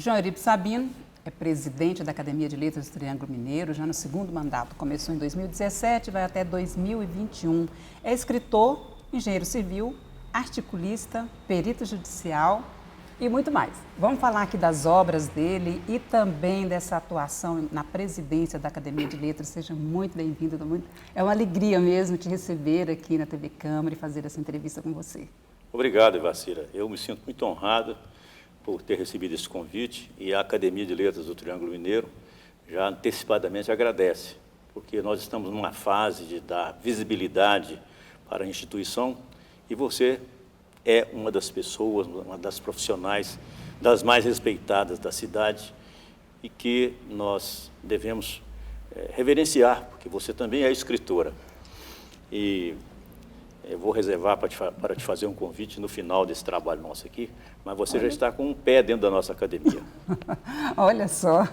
João Eurípides Sabino é presidente da Academia de Letras do Triângulo Mineiro, já no segundo mandato. Começou em 2017, vai até 2021. É escritor, engenheiro civil, articulista, perito judicial e muito mais. Vamos falar aqui das obras dele e também dessa atuação na presidência da Academia de Letras. Seja muito bem-vindo. É uma alegria mesmo te receber aqui na TV Câmara e fazer essa entrevista com você. Obrigado, Ivacira. Eu me sinto muito honrado por ter recebido esse convite e a Academia de Letras do Triângulo Mineiro já antecipadamente agradece, porque nós estamos numa fase de dar visibilidade para a instituição e você é uma das pessoas, uma das profissionais, das mais respeitadas da cidade e que nós devemos reverenciar, porque você também é escritora. E eu vou reservar para te fazer um convite no final desse trabalho nosso aqui, mas você já está com um pé dentro da nossa academia. Olha só.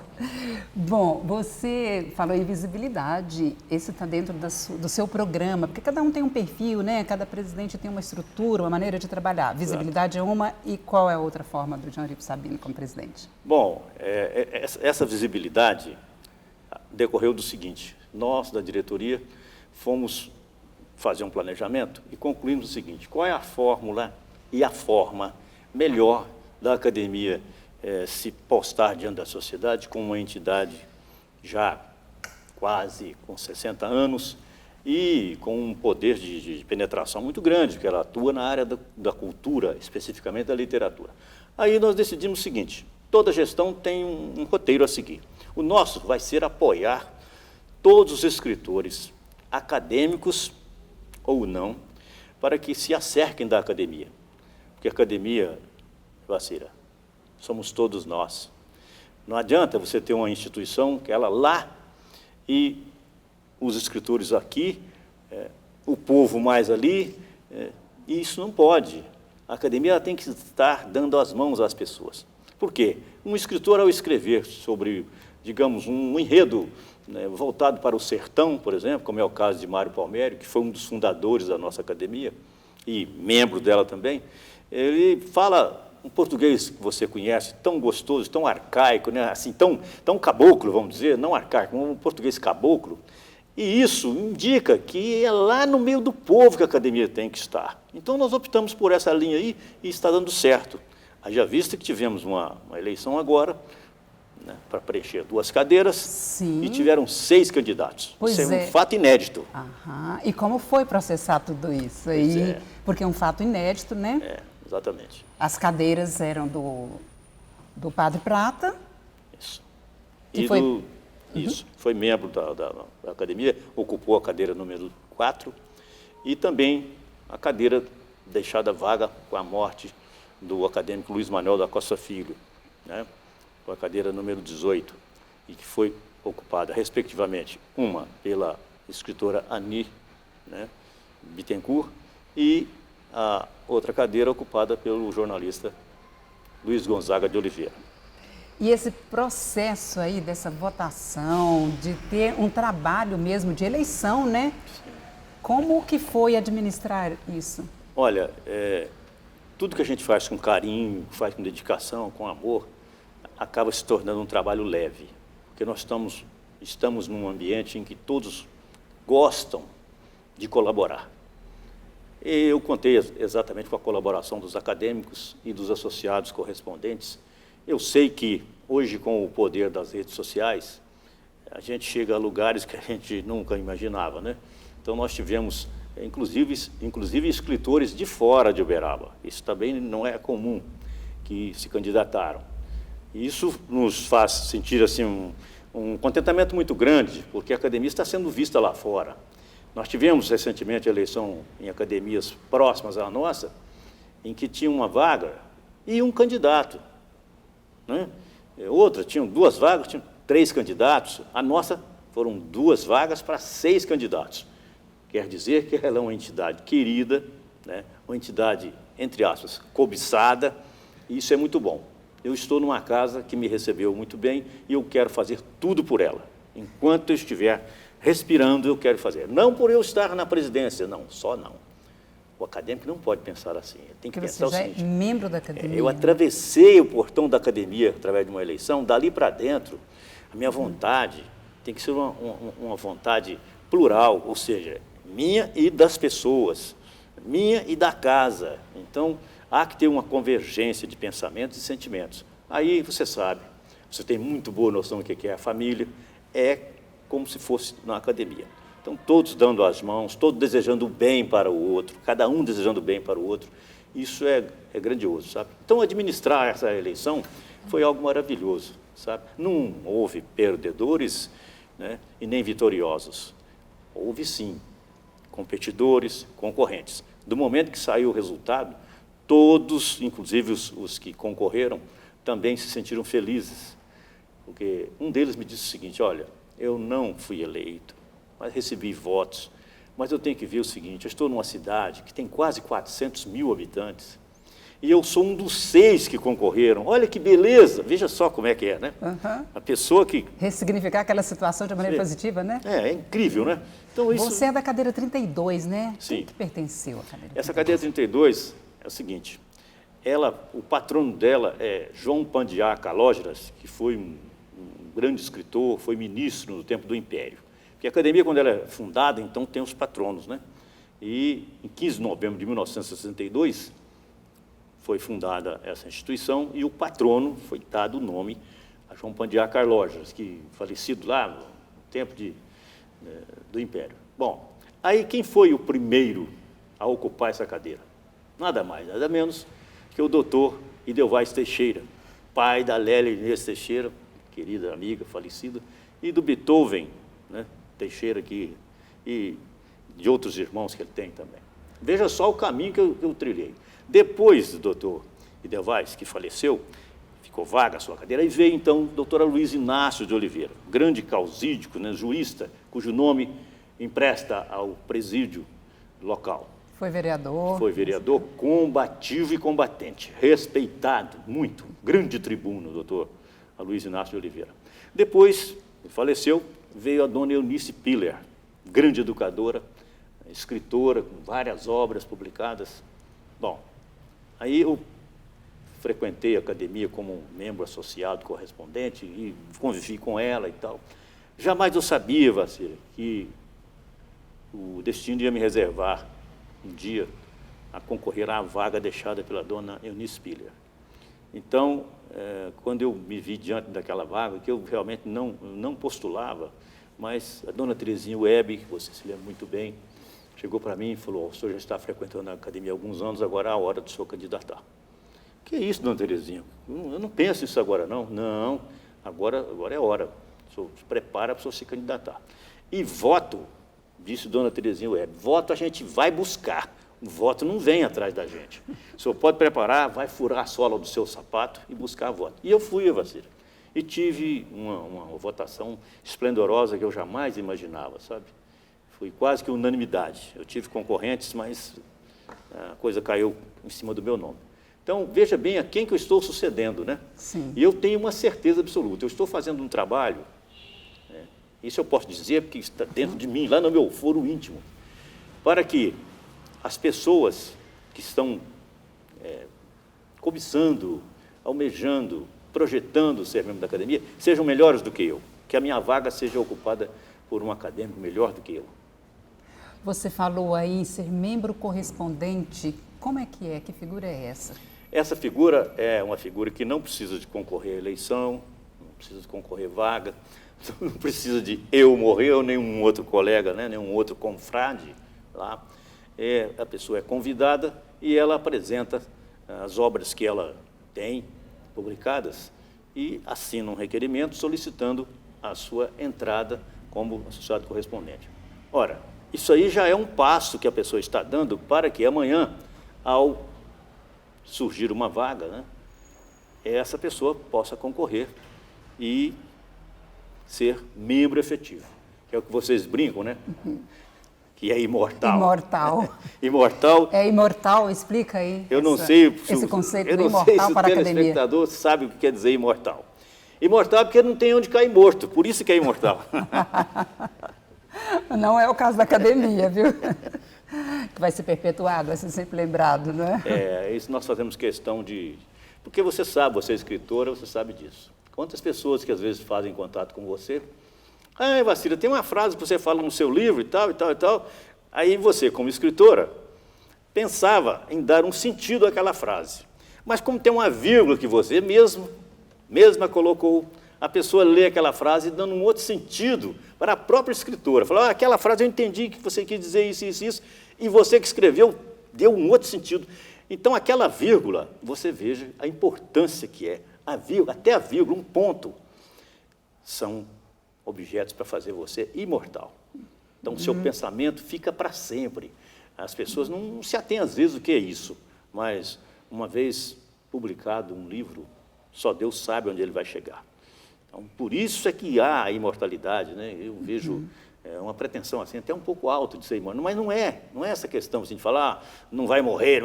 Bom, você falou em visibilidade, esse está dentro do seu programa, porque cada um tem um perfil, né? Cada presidente tem uma estrutura, uma maneira de trabalhar. Visibilidade é uma, e qual é a outra forma do João Eurípides Sabino como presidente? Bom, essa visibilidade decorreu do seguinte: nós, da diretoria, fomos fazer um planejamento e concluímos o seguinte: qual é a fórmula e a forma melhor da academia se postar diante da sociedade como uma entidade já quase com 60 anos e com um poder de penetração muito grande, porque ela atua na área da cultura, especificamente da literatura. Aí nós decidimos o seguinte: toda gestão tem um roteiro a seguir. O nosso vai ser apoiar todos os escritores acadêmicos ou não, para que se acerquem da academia. Porque a academia, Vacira, somos todos nós. Não adianta você ter uma instituição que ela lá e os escritores aqui, o povo mais ali, e isso não pode. A academia ela tem que estar dando as mãos às pessoas. Por quê? Um escritor, ao escrever sobre, digamos, um enredo voltado para o sertão, por exemplo, como é o caso de Mário Palmério, que foi um dos fundadores da nossa academia e membro dela também, ele fala um português que você conhece, tão gostoso, tão arcaico, né? Assim, tão caboclo, vamos dizer, não arcaico, um português caboclo, e isso indica que é lá no meio do povo que a academia tem que estar. Então, nós optamos por essa linha aí e está dando certo. Haja vista que tivemos uma eleição agora, para preencher 2 cadeiras. Sim. E tiveram 6 candidatos. Pois isso é um fato inédito. Aham. E como foi processar tudo isso aí? Porque é um fato inédito, né? Exatamente. As cadeiras eram do Padre Prata. Isso. E foi membro da academia, ocupou a cadeira número 4 e também a cadeira deixada vaga com a morte do acadêmico Luiz Manuel da Costa Filho, né? Com a cadeira número 18, e que foi ocupada, respectivamente, uma pela escritora Ani, Bittencourt, e a outra cadeira ocupada pelo jornalista Luiz Gonzaga de Oliveira. E esse processo aí dessa votação, de ter um trabalho mesmo de eleição, né? Sim. Como que foi administrar isso? Olha, tudo que a gente faz com carinho, faz com dedicação, com amor, acaba se tornando um trabalho leve, porque nós estamos num ambiente em que todos gostam de colaborar. E eu contei exatamente com a colaboração dos acadêmicos e dos associados correspondentes. Eu sei que hoje, com o poder das redes sociais, a gente chega a lugares que a gente nunca imaginava, né? Então, nós tivemos, inclusive escritores de fora de Uberaba. Isso também não é comum, que se candidataram. E isso nos faz sentir assim, um contentamento muito grande, porque a academia está sendo vista lá fora. Nós tivemos recentemente a eleição em academias próximas à nossa, em que tinha uma vaga e um candidato, né? Outra, tinham 2 vagas, tinham 3 candidatos. A nossa foram 2 vagas para 6 candidatos. Quer dizer que ela é uma entidade querida, né? Uma entidade, entre aspas, cobiçada, e isso é muito bom. Eu estou numa casa que me recebeu muito bem e eu quero fazer tudo por ela. Enquanto eu estiver respirando, eu quero fazer. Não por eu estar na presidência, não, só não. O acadêmico não pode pensar assim. Ele tem que Porque pensar você já o seguinte: é membro da academia. eu atravessei o portão da academia através de uma eleição, dali para dentro, a minha vontade tem que ser uma vontade plural, ou seja, minha e das pessoas, minha e da casa. Então, há que ter uma convergência de pensamentos e sentimentos. Aí você sabe, você tem muito boa noção do que é a família, é como se fosse na academia. Então, todos dando as mãos, todos desejando o bem para o outro, cada um desejando o bem para o outro. Isso é grandioso, sabe? Então, administrar essa eleição foi algo maravilhoso, sabe? Não houve perdedores, né, e nem vitoriosos. Houve, sim, competidores, concorrentes. Do momento que saiu o resultado, todos, inclusive os que concorreram, também se sentiram felizes. Porque um deles me disse o seguinte: olha, eu não fui eleito, mas recebi votos, mas eu tenho que ver o seguinte: eu estou numa cidade que tem quase 400 mil habitantes, e eu sou um dos 6 que concorreram. Olha que beleza, veja só como é que é, né? A pessoa que... Ressignificar aquela situação de maneira positiva, né? É incrível, né? Então, isso... Você é da cadeira 32, né? Sim. Quem que pertenceu à cadeira 32? Essa cadeira 32 é o seguinte: o patrono dela é João Pandiá Calógeras, que foi um grande escritor, foi ministro no tempo do Império. Porque a academia, quando ela é fundada, então tem os patronos, né? E em 15 de novembro de 1962, foi fundada essa instituição e o patrono foi dado o nome a João Pandiá Calógeras, que falecido lá no tempo do Império. Bom, aí quem foi o primeiro a ocupar essa cadeira? Nada mais, nada menos que o doutor Idelvaz Teixeira, pai da Lélia Inês Teixeira, querida amiga, falecida, e do Beethoven, né, Teixeira, e de outros irmãos que ele tem também. Veja só o caminho que eu trilhei. Depois do doutor Idelvaz, que faleceu, ficou vaga a sua cadeira, e veio então o doutor Luiz Inácio de Oliveira, grande causídico, né, juísta, cujo nome empresta ao presídio local. Foi vereador. Foi vereador combativo e combatente, respeitado muito, grande tribuno, doutor Luiz Inácio de Oliveira. Depois, faleceu, veio a dona Eunice Piller, grande educadora, escritora, com várias obras publicadas. Bom, aí eu frequentei a academia como um membro associado, correspondente, e convivi com ela e tal. Jamais eu sabia, Vacira, que o destino ia me reservar um dia a concorrer à vaga deixada pela dona Eunice Piller. Então, quando eu me vi diante daquela vaga, que eu realmente não postulava, mas a dona Terezinha Web, que você se lembra muito bem, chegou para mim e falou: o senhor já está frequentando a academia há alguns anos, agora é a hora do senhor candidatar. Que é isso, dona Terezinha? Eu não penso isso agora, não. Não, agora é a hora. O senhor se prepara para o senhor se candidatar. E voto, disse dona Terezinha Web, voto a gente vai buscar. O voto não vem atrás da gente. O senhor pode preparar, vai furar a sola do seu sapato e buscar voto. E eu fui, Vacira. E tive uma votação esplendorosa que eu jamais imaginava, sabe? Foi quase que unanimidade. Eu tive concorrentes, mas a coisa caiu em cima do meu nome. Então, veja bem a quem que eu estou sucedendo, né? Sim. E eu tenho uma certeza absoluta. Eu estou fazendo um trabalho, isso eu posso dizer porque está dentro de mim, lá no meu foro íntimo, para que as pessoas que estão cobiçando, almejando, projetando ser membro da academia, sejam melhores do que eu, que a minha vaga seja ocupada por um acadêmico melhor do que eu. Você falou aí em ser membro correspondente. Como é que é? Que figura é essa? Essa figura é uma figura que não precisa de concorrer à eleição, não precisa de concorrer vaga, não precisa de eu morrer ou nenhum outro colega, né, nenhum outro confrade lá. A pessoa é convidada e ela apresenta as obras que ela tem publicadas e assina um requerimento solicitando a sua entrada como associado correspondente. Ora, isso aí já é um passo que a pessoa está dando para que amanhã, ao surgir uma vaga, né, essa pessoa possa concorrer e ser membro efetivo, que é o que vocês brincam, né? Que é imortal. Imortal. Imortal. É imortal, explica aí. Eu não sei esse conceito eu do não imortal sei se para a o academia. telespectador sabe o que quer dizer imortal. Imortal é porque não tem onde cair morto, por isso que é imortal. Não é o caso da academia, viu? que vai ser perpetuado, vai ser sempre lembrado, não é? Isso nós fazemos questão de... Porque você sabe, você é escritora, você sabe disso. Quantas pessoas que às vezes fazem contato com você... Ah, Vacira, tem uma frase que você fala no seu livro e tal, e tal, e tal. Aí você, como escritora, pensava em dar um sentido àquela frase. Mas como tem uma vírgula que você mesma colocou, a pessoa lê aquela frase dando um outro sentido para a própria escritora. Falou, aquela frase eu entendi que você quis dizer isso, isso, isso, e você que escreveu deu um outro sentido. Então, aquela vírgula, você veja a importância que é. Até a vírgula, um ponto, são objetos para fazer você imortal. Então, o seu pensamento fica para sempre. As pessoas não se atêm, às vezes, o que é isso, mas, uma vez publicado um livro, só Deus sabe onde ele vai chegar. Então, por isso é que há a imortalidade, né? Eu vejo uma pretensão assim, até um pouco alta de ser imortal, mas não é essa questão assim, de falar, não vai morrer,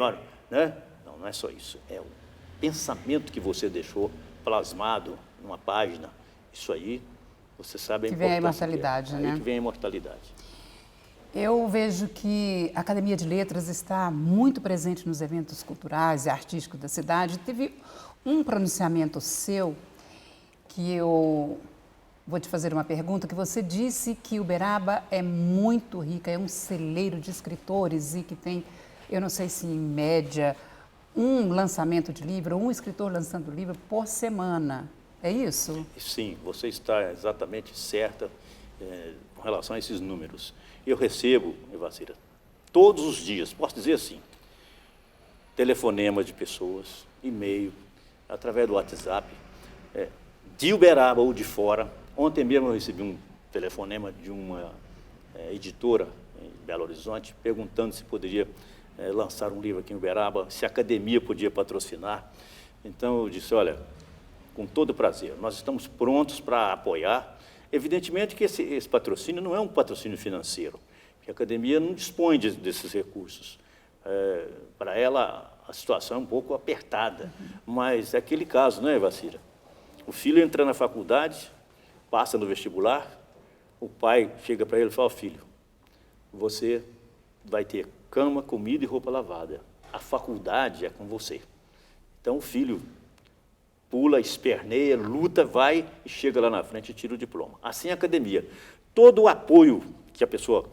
né? Não é só isso, é o pensamento que você deixou plasmado numa página, isso aí, você sabe a importância. Que vem a imortalidade, né? Aí que vem a imortalidade. Eu vejo que a Academia de Letras está muito presente nos eventos culturais e artísticos da cidade. Teve um pronunciamento seu que eu vou te fazer uma pergunta, que você disse que Uberaba é muito rica, é um celeiro de escritores e que tem, eu não sei se em média, um lançamento de livro, um escritor lançando livro por semana. É isso? Sim, você está exatamente certa com relação a esses números. Eu recebo, Evacira, todos os dias, posso dizer assim, telefonemas de pessoas, e-mail, através do WhatsApp, de Uberaba ou de fora. Ontem mesmo eu recebi um telefonema de uma editora em Belo Horizonte, perguntando se poderia lançar um livro aqui em Uberaba, se a academia podia patrocinar. Então eu disse, olha, com todo prazer, nós estamos prontos para apoiar. Evidentemente que esse patrocínio não é um patrocínio financeiro, porque a academia não dispõe desses recursos. Para ela, a situação é um pouco apertada, mas é aquele caso, não é, Vacira? O filho entra na faculdade, passa no vestibular, o pai chega para ele e fala, filho, você vai ter cama, comida e roupa lavada. A faculdade é com você. Então, o filho pula, esperneia, luta, vai e chega lá na frente e tira o diploma. Assim a academia. Todo o apoio que a pessoa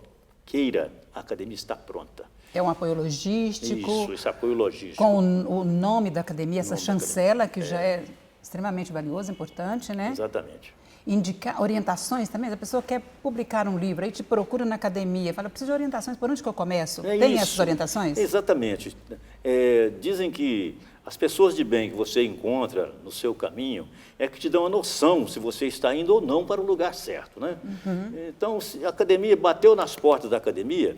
queira, a academia está pronta. É um apoio logístico. Isso, esse apoio logístico. Com o nome da academia, essa chancela, que já é extremamente valiosa, importante, né? Exatamente. Indicar orientações também. A pessoa quer publicar um livro, aí te procura na academia, fala, preciso de orientações, por onde que eu começo? Tem essas orientações? Exatamente. Dizem que as pessoas de bem que você encontra no seu caminho é que te dão a noção se você está indo ou não para o lugar certo, né? Então, se a academia bateu nas portas da academia,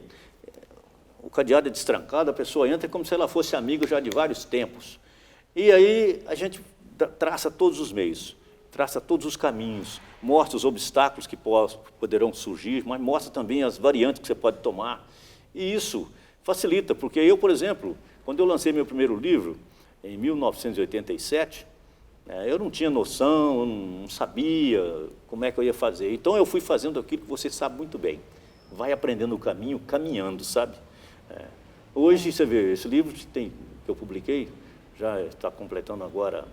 o cadeado é destrancado, a pessoa entra como se ela fosse amiga já de vários tempos. E aí a gente traça todos os meios, traça todos os caminhos, mostra os obstáculos que poderão surgir, mas mostra também as variantes que você pode tomar. E isso facilita, porque eu, por exemplo, quando eu lancei meu primeiro livro, em 1987, eu não tinha noção, não sabia como é que eu ia fazer. Então, eu fui fazendo aquilo que você sabe muito bem. Vai aprendendo o caminho, caminhando, sabe? Hoje, você vê, esse livro que eu publiquei, já está completando agora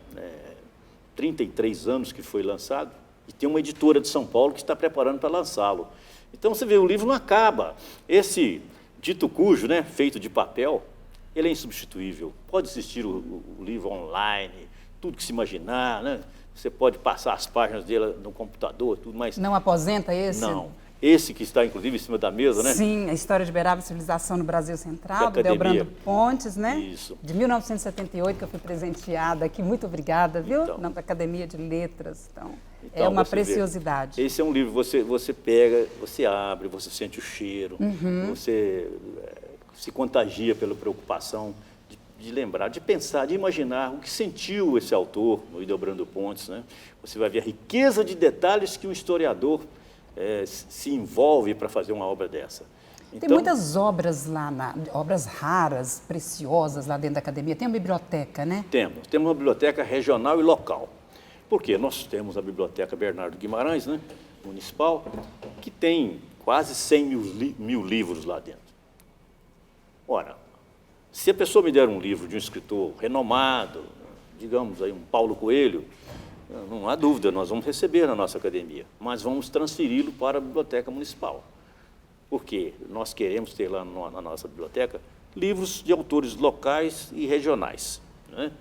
33 anos que foi lançado, e tem uma editora de São Paulo que está preparando para lançá-lo. Então, você vê, o livro não acaba. Esse dito cujo, né, feito de papel, ele é insubstituível. Pode existir o livro online, tudo que se imaginar, né? Você pode passar as páginas dele no computador, tudo, mas... Não aposenta esse? Não. Esse que está, inclusive, em cima da mesa, né? Sim, a história de Uberaba, civilização no Brasil Central, do Delbrando Pontes, né? Isso. De 1978, que eu fui presenteada aqui. Muito obrigada, viu? Então, na Academia de Letras. Então é uma preciosidade. Vê. Esse é um livro, você pega, você abre, você sente o cheiro, você se contagia pela preocupação de lembrar, de pensar, de imaginar o que sentiu esse autor, no Delbrando Pontes, né? Você vai ver a riqueza de detalhes que um historiador se envolve para fazer uma obra dessa. Então, tem muitas obras lá, obras raras, preciosas lá dentro da academia. Tem uma biblioteca, né? Temos uma biblioteca regional e local. Por quê? Nós temos a Biblioteca Bernardo Guimarães, né, municipal, que tem quase 100 mil livros lá dentro. Ora, se a pessoa me der um livro de um escritor renomado, digamos aí um Paulo Coelho, não há dúvida, nós vamos receber na nossa academia, mas vamos transferi-lo para a biblioteca municipal. Porque nós queremos ter lá na nossa biblioteca livros de autores locais e regionais, né?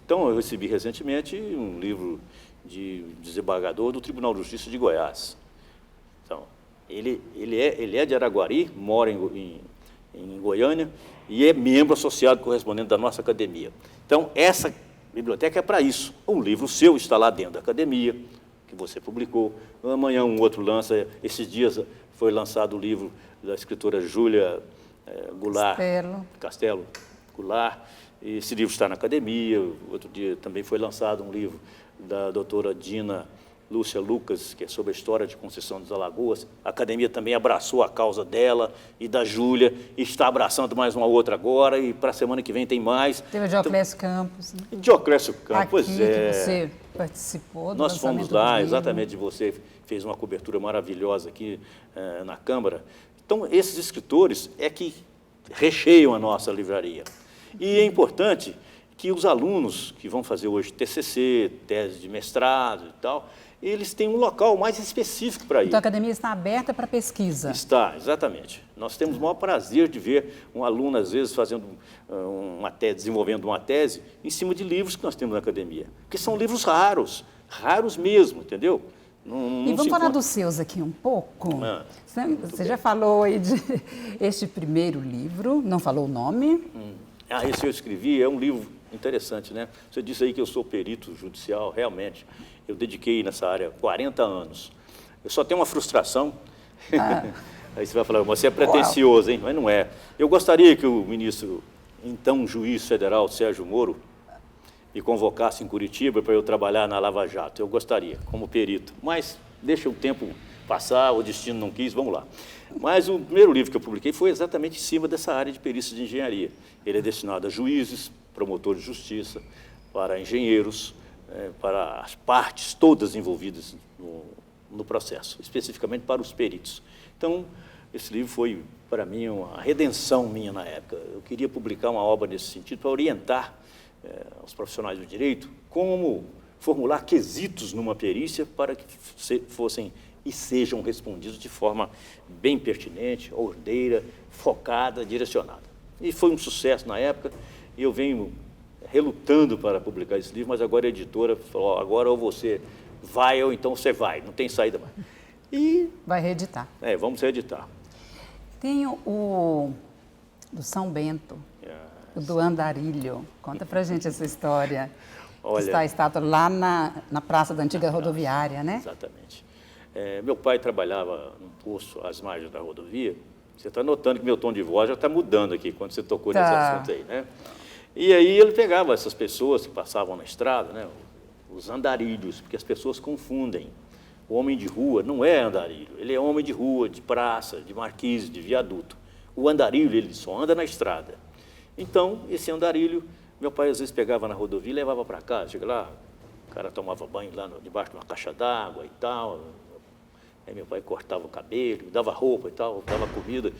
Então, eu recebi recentemente um livro de desembargador do Tribunal de Justiça de Goiás. Então, ele é de Araguari, mora em Goiânia e é membro associado correspondente da nossa academia. Então, essa biblioteca é para isso. Um livro seu está lá dentro da academia, que você publicou. Amanhã um outro lança. Esses dias foi lançado o livro da escritora Júlia Goulart Castelo Goulart. Esse livro está na academia. Outro dia também foi lançado um livro da doutora Dina Lúcia Lucas, que é sobre a história de Conceição das Alagoas. A academia também abraçou a causa dela e da Júlia, e está abraçando mais uma outra agora, e para a semana que vem tem mais. Teve o Dioclésio Campos. Né? Dioclésio Campos, pois é. Que você participou do Nós fomos lá, do livro. exatamente, você fez uma cobertura maravilhosa aqui na Câmara. Então, esses escritores é que recheiam a nossa livraria. E é importante que os alunos que vão fazer hoje TCC, tese de mestrado e tal, eles têm um local mais específico para ir. Então, a academia está aberta para pesquisa? Está, exatamente. Nós temos o maior prazer de ver um aluno, às vezes, fazendo uma tese, desenvolvendo uma tese em cima de livros que nós temos na academia. Porque são livros raros, raros mesmo, entendeu? E vamos falar dos seus aqui um pouco? Você já falou aí de este primeiro livro, não falou o nome? Esse eu escrevi, é um livro interessante, né? Você disse aí que eu sou perito judicial, realmente. Eu dediquei nessa área 40 anos. Eu só tenho uma frustração. Aí você vai falar, você é pretensioso, hein? Mas não é. Eu gostaria que o ministro, então juiz federal, Sérgio Moro, me convocasse em Curitiba para eu trabalhar na Lava Jato. Eu gostaria, como perito. Mas deixa o tempo passar, o destino não quis, vamos lá. Mas o primeiro livro que eu publiquei foi exatamente em cima dessa área de perícia de engenharia. Ele é destinado a juízes, promotores de justiça, para engenheiros, para as partes todas envolvidas no processo, especificamente para os peritos. Então, esse livro foi, para mim, uma redenção minha na época. Eu queria publicar uma obra nesse sentido para orientar os profissionais do direito como formular quesitos numa perícia para que fossem e sejam respondidos de forma bem pertinente, ordeira, focada, direcionada. E foi um sucesso na época, e eu venho relutando para publicar esse livro, mas agora a editora falou, agora ou você vai ou então você vai, não tem saída mais. E vai reeditar. Vamos reeditar. Tem o do São Bento, o do Andarilho. Conta pra gente essa história. Olha, está a estátua lá na praça da antiga rodoviária, né? Exatamente. Meu pai trabalhava num posto às margens da rodovia. Você está notando que meu tom de voz já está mudando aqui, quando você tocou nesse assunto aí, né? E aí ele pegava essas pessoas que passavam na estrada, né? Os andarilhos, porque as pessoas confundem. O homem de rua não é andarilho, ele é homem de rua, de praça, de marquise, de viaduto. O andarilho, ele só anda na estrada. Então, esse andarilho, meu pai às vezes pegava na rodovia e levava para casa. Chega lá, o cara tomava banho lá debaixo de uma caixa d'água e tal. Aí meu pai cortava o cabelo, dava roupa e tal, dava comida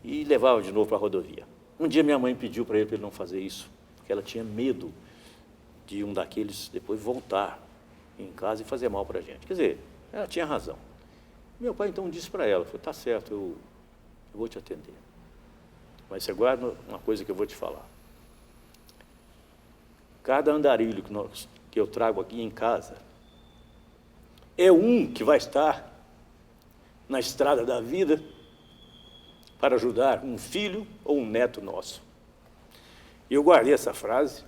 e levava de novo para a rodovia. Um dia minha mãe pediu para ele não fazer isso, porque ela tinha medo de um daqueles depois voltar em casa e fazer mal para a gente. Quer dizer, ela tinha razão. Meu pai então disse para ela, falou, tá certo, eu vou te atender. Mas você guarda uma coisa que eu vou te falar. Cada andarilho que eu trago aqui em casa é um que vai estar na estrada da vida para ajudar um filho ou um neto nosso. E eu guardei essa frase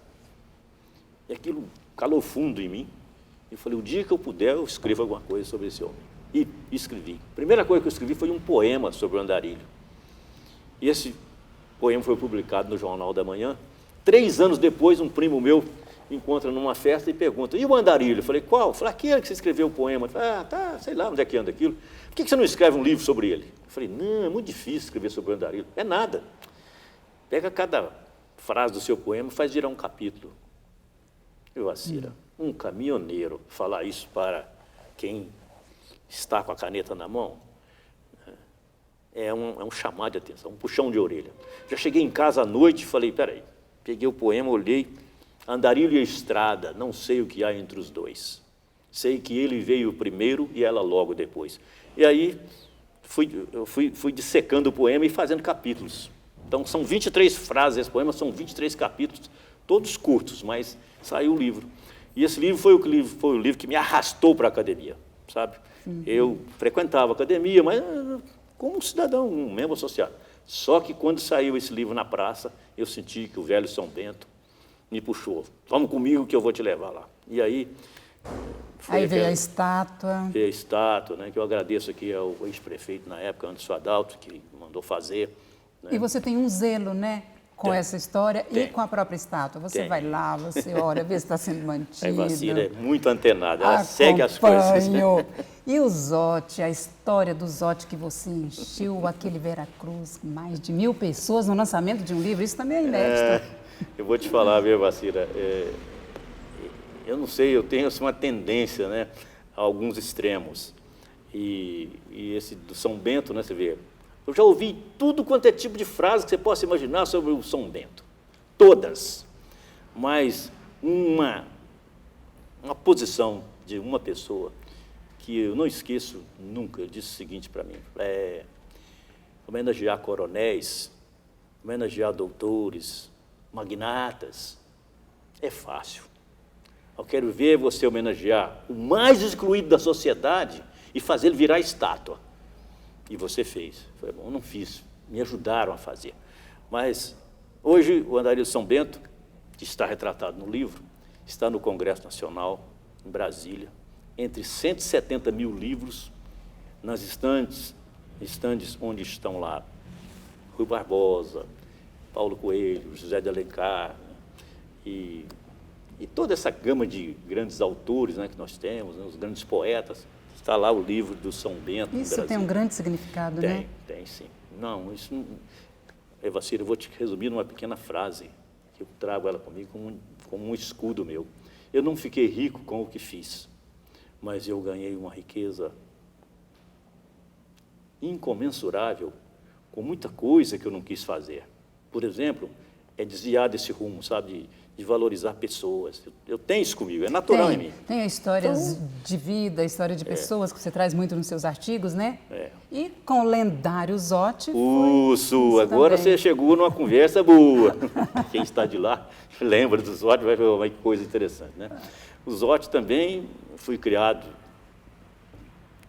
e aquilo calou fundo em mim. E falei, o dia que eu puder, eu escrevo alguma coisa sobre esse homem. E escrevi. A primeira coisa que eu escrevi foi um poema sobre o andarilho. E esse poema foi publicado no Jornal da Manhã. 3 anos depois, um primo meu encontra numa festa e pergunta, e o andarilho? Eu falei, qual? Eu falei, aquele que você escreveu o poema. Eu falei, tá, sei lá onde é que anda aquilo. Por que você não escreve um livro sobre ele? Eu falei, não, é muito difícil escrever sobre o andarilho. É nada. Pega cada frase do seu poema e faz virar um capítulo. Eu, Acira, um caminhoneiro falar isso para quem está com a caneta na mão, é um chamado de atenção, um puxão de orelha. Já cheguei em casa à noite e falei, peraí, peguei o poema, olhei, andarilho e estrada, não sei o que há entre os dois. Sei que ele veio primeiro e ela logo depois. E aí eu fui dissecando o poema e fazendo capítulos. Então são 23 frases, esse poema são 23 capítulos, todos curtos, mas saiu o livro. E esse livro foi o livro que me arrastou para a academia, sabe? Eu frequentava a academia, mas como um cidadão, um membro associado. Só que quando saiu esse livro na praça, eu senti que o velho São Bento me puxou. Vamos comigo que eu vou te levar lá. E aí... Aí veio a estátua. Veio a estátua, né, que eu agradeço aqui ao ex-prefeito na época, Anderson Adalto, que mandou fazer. Né? E você tem um zelo, né? Com essa história e com a própria estátua. Você vai lá, você olha, vê se está sendo mantido. A Ivacira é muito antenada, ela segue as coisas. E o Zote, a história do Zote que você encheu aquele Veracruz, mais de 1000 pessoas no lançamento de um livro, isso também é inédito. Eu vou te falar, viu, Ivacira, eu não sei, eu tenho assim, uma tendência, né, a alguns extremos. E esse do São Bento, né, você vê, eu já ouvi tudo quanto é tipo de frase que você possa imaginar sobre o São Bento. Todas. Mas uma posição de uma pessoa que eu não esqueço nunca, disse o seguinte para mim, homenagear coronéis, homenagear doutores, magnatas, é fácil. Eu quero ver você homenagear o mais excluído da sociedade e fazer ele virar estátua. E você fez. Foi bom, não fiz, me ajudaram a fazer. Mas hoje o Andarilho São Bento, que está retratado no livro, está no Congresso Nacional, em Brasília, entre 170 mil livros, nas estandes onde estão lá Rui Barbosa, Paulo Coelho, José de Alencar, e toda essa gama de grandes autores, né, que nós temos, né, os grandes poetas. Está lá o livro do São Bento. Isso tem um grande significado, né? Tem sim. Não, isso não... Ivacira, eu vou te resumir numa pequena frase, que eu trago ela comigo como um escudo meu. Eu não fiquei rico com o que fiz, mas eu ganhei uma riqueza incomensurável com muita coisa que eu não quis fazer. Por exemplo, é desviar desse rumo, sabe, de valorizar pessoas. Eu tenho isso comigo, é natural em mim. Tem histórias de vida, história de pessoas que você traz muito nos seus artigos, né? E com o lendário Zote... Agora você chegou numa conversa boa. Quem está de lá lembra do Zote, vai ver que coisa interessante, né? O Zote também fui criado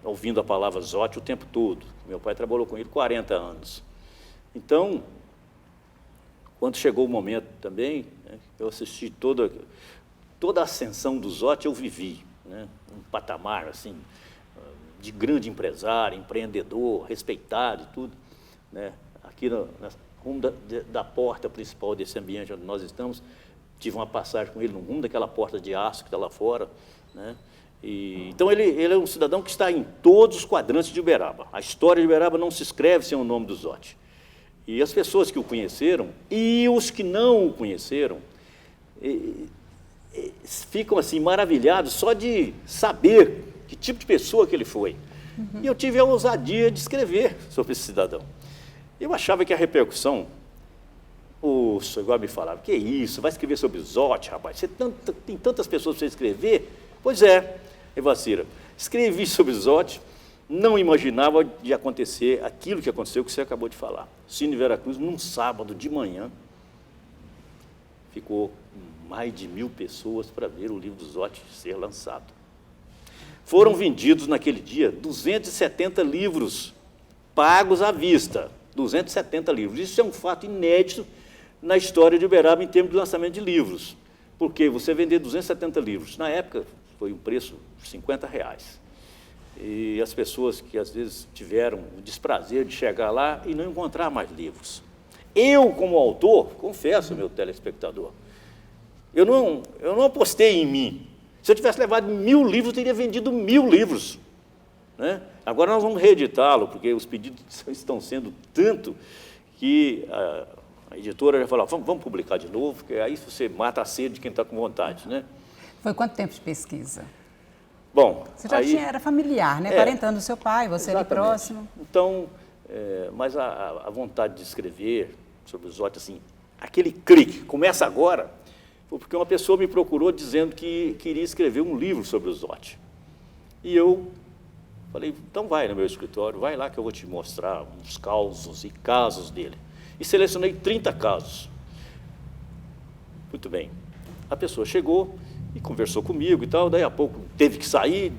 ouvindo a palavra Zote o tempo todo. Meu pai trabalhou com ele 40 anos. Então, quando chegou o momento também, né, eu assisti toda a ascensão do Zote, eu vivi, né, um patamar assim, de grande empresário, empreendedor, respeitado e tudo. Né, aqui rumo da porta principal desse ambiente onde nós estamos, tive uma passagem com ele no rumo daquela porta de aço que está lá fora. Né, então ele é um cidadão que está em todos os quadrantes de Uberaba. A história de Uberaba não se escreve sem o nome do Zote. E as pessoas que o conheceram e os que não o conheceram ficam assim maravilhados só de saber que tipo de pessoa que ele foi. E eu tive a ousadia de escrever sobre esse cidadão. Eu achava que a repercussão, igual me falava, que isso, vai escrever sobre o Zote, rapaz, tem tantas pessoas para você escrever? Pois é, Ivacira, escrevi sobre o Zote, não imaginava de acontecer aquilo que aconteceu, que você acabou de falar. Cine Veracruz, num sábado de manhã, ficou mais de 1000 pessoas para ver o livro do Zote ser lançado. Foram vendidos naquele dia 270 livros, pagos à vista, 270 livros. Isso é um fato inédito na história de Uberaba em termos de lançamento de livros, porque você vender 270 livros, na época foi um preço de R$50. E as pessoas que às vezes tiveram o desprazer de chegar lá e não encontrar mais livros. Eu, como autor, confesso, meu telespectador, eu não apostei em mim. Se eu tivesse levado 1000 livros, eu teria vendido 1000 livros. Né? Agora nós vamos reeditá-lo, porque os pedidos estão sendo tanto que a editora já falou, vamos publicar de novo, porque aí você mata a sede de quem está com vontade. Né? Foi quanto tempo de pesquisa? Bom, você já era familiar, né? 40 anos do seu pai, você ali próximo. Então, Mas a vontade de escrever sobre o Zotti, assim, aquele clique, começa agora, foi porque uma pessoa me procurou dizendo que queria escrever um livro sobre o Zotti. E eu falei, então vai no meu escritório, vai lá que eu vou te mostrar uns causos e casos dele. E selecionei 30 casos. Muito bem. A pessoa chegou e conversou comigo e tal, daí a pouco teve que sair,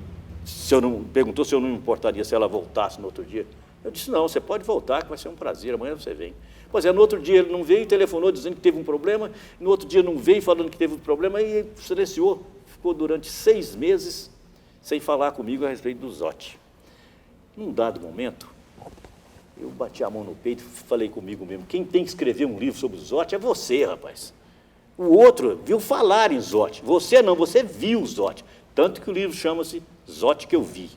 perguntou se eu não me importaria se ela voltasse no outro dia. Eu disse, não, você pode voltar, que vai ser um prazer, amanhã você vem. Pois é, no outro dia ele não veio, telefonou dizendo que teve um problema, no outro dia não veio falando que teve um problema e silenciou. Ficou durante 6 meses sem falar comigo a respeito do Zotti. Num dado momento, eu bati a mão no peito e falei comigo mesmo, quem tem que escrever um livro sobre o Zotti é você, rapaz. O outro viu falar em Zotti, você não, você viu o Zotti. Tanto que o livro chama-se Zotti que eu vi.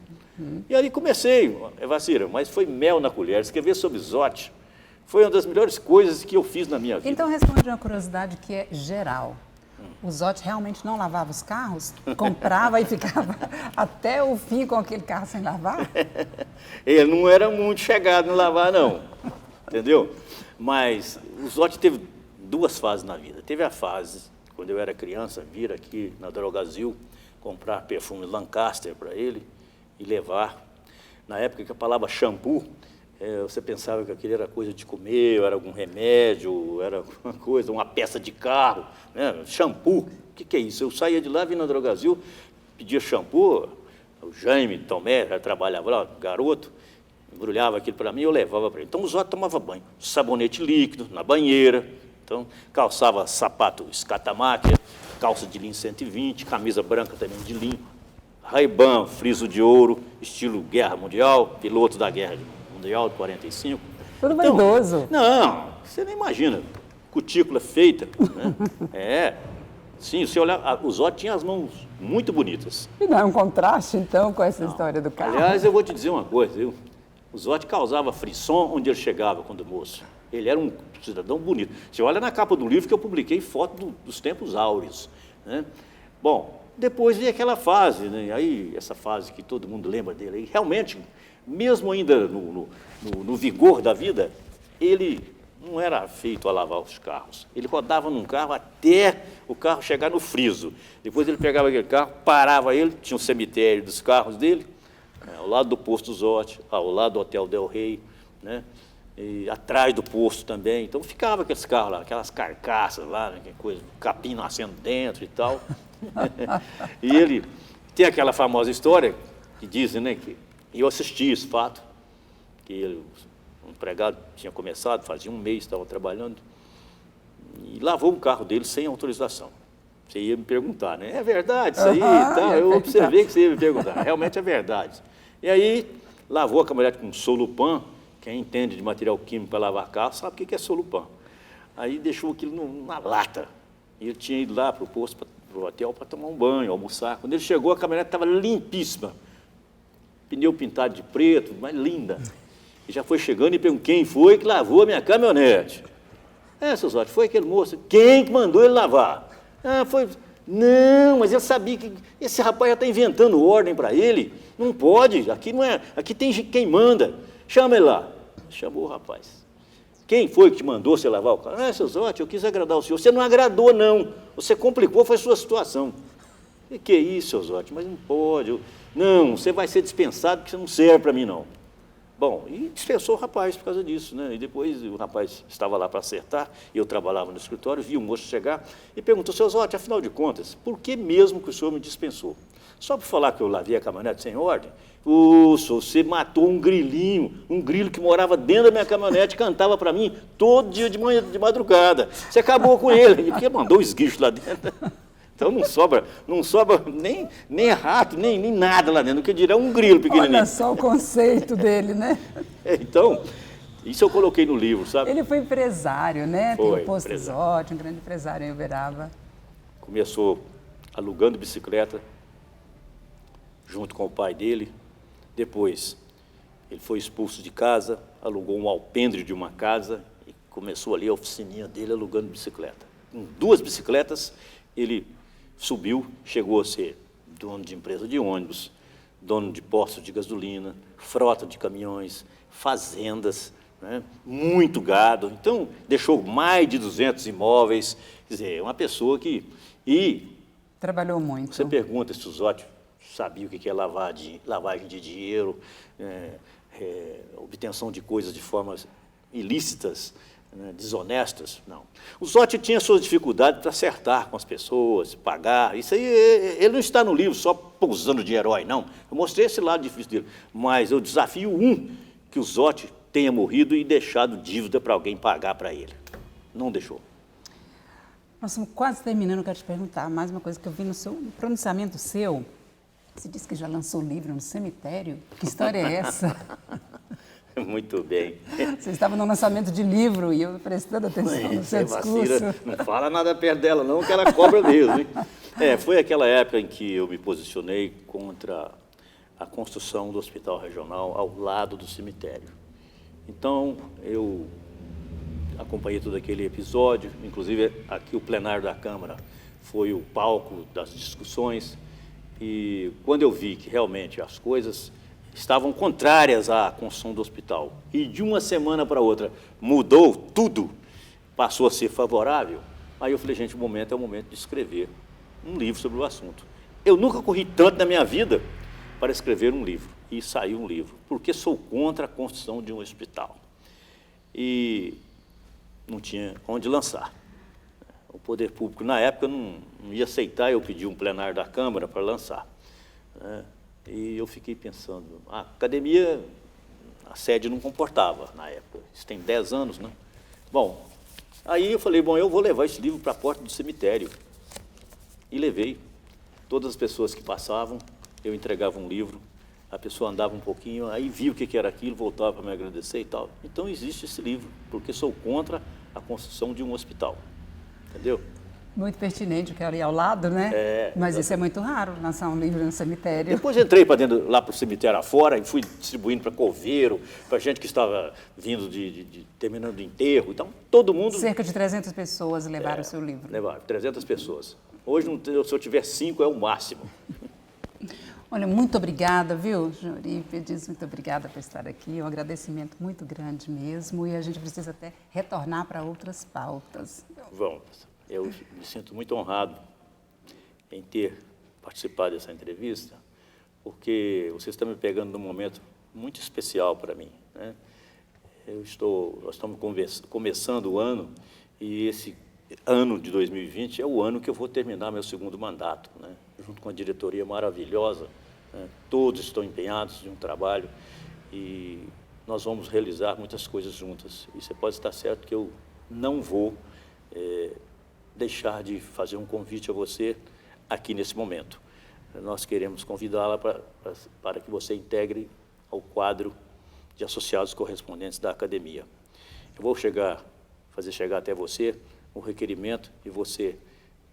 E aí comecei, Vacira, mas foi mel na colher. Escrever sobre Zotti foi uma das melhores coisas que eu fiz na minha vida. Então responde uma curiosidade que é geral. O Zotti realmente não lavava os carros? Comprava e ficava até o fim com aquele carro sem lavar? Ele não era muito chegado em lavar, não. Entendeu? Mas o Zotti teve 2 fases na vida. Teve a fase, quando eu era criança, vir aqui na Drogazil, comprar perfume Lancaster para ele e levar. Na época que a palavra shampoo, você pensava que aquilo era coisa de comer, era algum remédio, era alguma coisa, uma peça de carro, né? Shampoo, o que é isso? Eu saía de lá, vinha na Drogazil, pedia shampoo, o Jaime Tomé, já trabalhava lá, garoto, embrulhava aquilo para mim e eu levava para ele. Então o Zotti tomava banho, sabonete líquido na banheira, então calçava sapato Scatamacher, calça de linho 120, camisa branca também de linho, Ray-Ban, friso de ouro, estilo Guerra Mundial, piloto da Guerra Mundial de 45. Tudo vaidoso. Não, você nem imagina, cutícula feita, né? Sim, você olhar, o Zotti tinha as mãos muito bonitas. E não é um contraste, então, com essa história do carro? Aliás, eu vou te dizer uma coisa, viu? O Zotti causava frisson onde ele chegava quando moço. Ele era um cidadão bonito. Você olha na capa do livro que eu publiquei foto dos tempos áureos, né? Bom, depois veio aquela fase, né? Aí essa fase que todo mundo lembra dele. E realmente, mesmo ainda no vigor da vida, ele não era feito a lavar os carros. Ele rodava num carro até o carro chegar no friso. Depois ele pegava aquele carro, parava ele, tinha um cemitério dos carros dele, ao lado do posto Zotti, ao lado do Hotel Del Rey, né? E atrás do posto também. Então ficava aqueles carros lá, aquelas carcaças lá, né? Coisa, capim nascendo dentro e tal. E ele tem aquela famosa história que dizem, né, que eu assisti esse fato, que ele, um empregado tinha começado, fazia um mês, estava trabalhando, e lavou o carro dele sem autorização. Você ia me perguntar, né? É verdade isso aí? Então, eu observei que você ia me perguntar. Realmente é verdade. E aí, lavou a caminhonete com solupan. Quem entende de material químico para lavar carro sabe o que é solupan. Aí deixou aquilo na lata. E ele tinha ido lá para o posto, para o hotel, para tomar um banho, almoçar. Quando ele chegou, a caminhonete estava limpíssima. Pneu pintado de preto, mas linda. E já foi chegando e perguntou quem foi que lavou a minha caminhonete. Seu Zotti, foi aquele moço. Quem que mandou ele lavar? Foi... Não, mas ele sabia que esse rapaz já está inventando ordem para ele. Não pode, aqui não é... Aqui tem quem manda. Chama ele lá. Chamou o rapaz. Quem foi que te mandou você lavar o carro? Seu Zotti, eu quis agradar o senhor. Você não agradou, não. Você complicou, foi a sua situação. E que é isso, seu Zotti? Mas não pode. Não, você vai ser dispensado porque você não serve para mim, não. Bom, e dispensou o rapaz por causa disso, né? E depois o rapaz estava lá para acertar, e eu trabalhava no escritório, vi o moço chegar e perguntou, seu Zotti, afinal de contas, por que mesmo que o senhor me dispensou? Só por falar que eu lavei a caminhonete sem ordem? Você matou um grilinho, um grilo que morava dentro da minha caminhonete, cantava para mim todo dia de manhã, de madrugada. Você acabou com ele, porque mandou o esguicho lá dentro. Então não sobra nem rato, nem nada lá dentro, o que dirá um grilo pequenininho. Olha só o conceito dele, né? Então, isso eu coloquei no livro, sabe? Ele foi empresário, né? Tem Foi, o posto Zotti, um grande empresário em Uberaba. Começou alugando bicicleta, junto com o pai dele. Depois, ele foi expulso de casa, alugou um alpendre de uma casa e começou ali a oficininha dele alugando bicicleta. Com 2 bicicletas, ele subiu, chegou a ser dono de empresa de ônibus, dono de postos de gasolina, frota de caminhões, fazendas, né? Muito gado. Então, deixou mais de 200 imóveis. Quer dizer, uma pessoa que... E trabalhou muito. você pergunta se o Zotti sabia o que é lavagem de dinheiro, obtenção de coisas de formas ilícitas, né, desonestas. Não. O Zotti tinha suas dificuldades para acertar com as pessoas, pagar. Isso aí, ele não está no livro só pousando de herói, não. Eu mostrei esse lado difícil dele. Mas eu desafio que o Zotti tenha morrido e deixado dívida para alguém pagar para ele. Não deixou. Nós estamos quase terminando, eu quero te perguntar mais uma coisa que eu vi no pronunciamento seu. Você disse que já lançou o livro no cemitério. Que história é essa? Muito bem. Você estava no lançamento de livro e eu prestando atenção no seu discurso. Não fala nada perto dela, não, que ela cobra mesmo. Hein? Foi aquela época em que eu me posicionei contra a construção do hospital regional ao lado do cemitério. Então, eu acompanhei todo aquele episódio, inclusive aqui o plenário da Câmara foi o palco das discussões, e quando eu vi que realmente as coisas estavam contrárias à construção do hospital, e de uma semana para outra mudou tudo, passou a ser favorável, aí eu falei, gente, é o momento de escrever um livro sobre o assunto. Eu nunca corri tanto na minha vida para escrever um livro, e saiu um livro, porque sou contra a construção de um hospital. E não tinha onde lançar. O poder público, na época, não ia aceitar eu pedir um plenário da Câmara para lançar. E eu fiquei pensando, a academia, a sede não comportava na época, isso tem 10 anos, né? Bom, aí eu falei, eu vou levar esse livro para a porta do cemitério. E levei. Todas as pessoas que passavam, eu entregava um livro, a pessoa andava um pouquinho, aí via o que era aquilo, voltava para me agradecer e tal. Então existe esse livro, porque sou contra a construção de um hospital. Entendeu? Muito pertinente, que ali ao lado, né? Mas isso é muito raro, lançar um livro no cemitério. Depois entrei lá para o cemitério afora e fui distribuindo para coveiro, para gente que estava vindo terminando de enterro. Então, todo mundo... Cerca de 300 pessoas levaram o seu livro. Levaram, 300 pessoas. Hoje, se eu tiver 5, é o máximo. Olha, muito obrigada, viu, Jori Pediz, muito obrigada por estar aqui. Um agradecimento muito grande mesmo, e a gente precisa até retornar para outras pautas. Vamos. Eu me sinto muito honrado em ter participado dessa entrevista, porque você está me pegando num momento muito especial para mim, né? Nós estamos começando o ano, e esse ano de 2020 é o ano que eu vou terminar meu segundo mandato, né? Junto com a diretoria maravilhosa, né? Todos estão empenhados em um trabalho e nós vamos realizar muitas coisas juntas. E você pode estar certo que eu não vou deixar de fazer um convite a você aqui nesse momento. Nós queremos convidá-la para que você integre ao quadro de associados correspondentes da academia. Eu vou fazer chegar até você um requerimento e você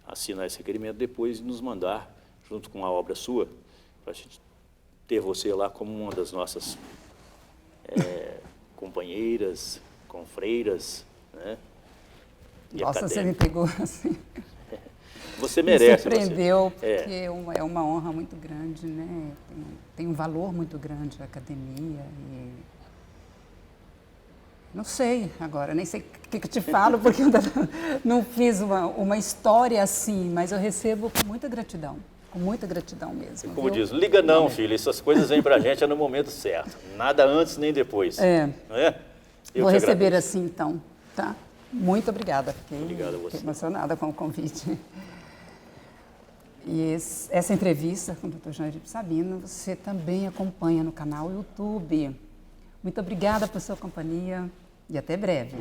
assinar esse requerimento depois e nos mandar, junto com a obra sua, para a gente ter você lá como uma das nossas companheiras, confreiras, né? Nossa, você me pegou assim. Você merece. Me surpreendeu, porque é uma honra muito grande, né? Tem um valor muito grande a academia. E... não sei agora, nem sei o que eu te falo, porque eu não fiz uma história assim, mas eu recebo com muita gratidão mesmo. Como diz, liga não, filho, essas coisas vêm pra gente no momento certo, nada antes nem depois. Não é? Vou receber assim, então, tá? Muito obrigada, fiquei emocionada com o convite. E essa entrevista com o Dr. João Eurípides Sabino, você também acompanha no canal YouTube. Muito obrigada por sua companhia e até breve.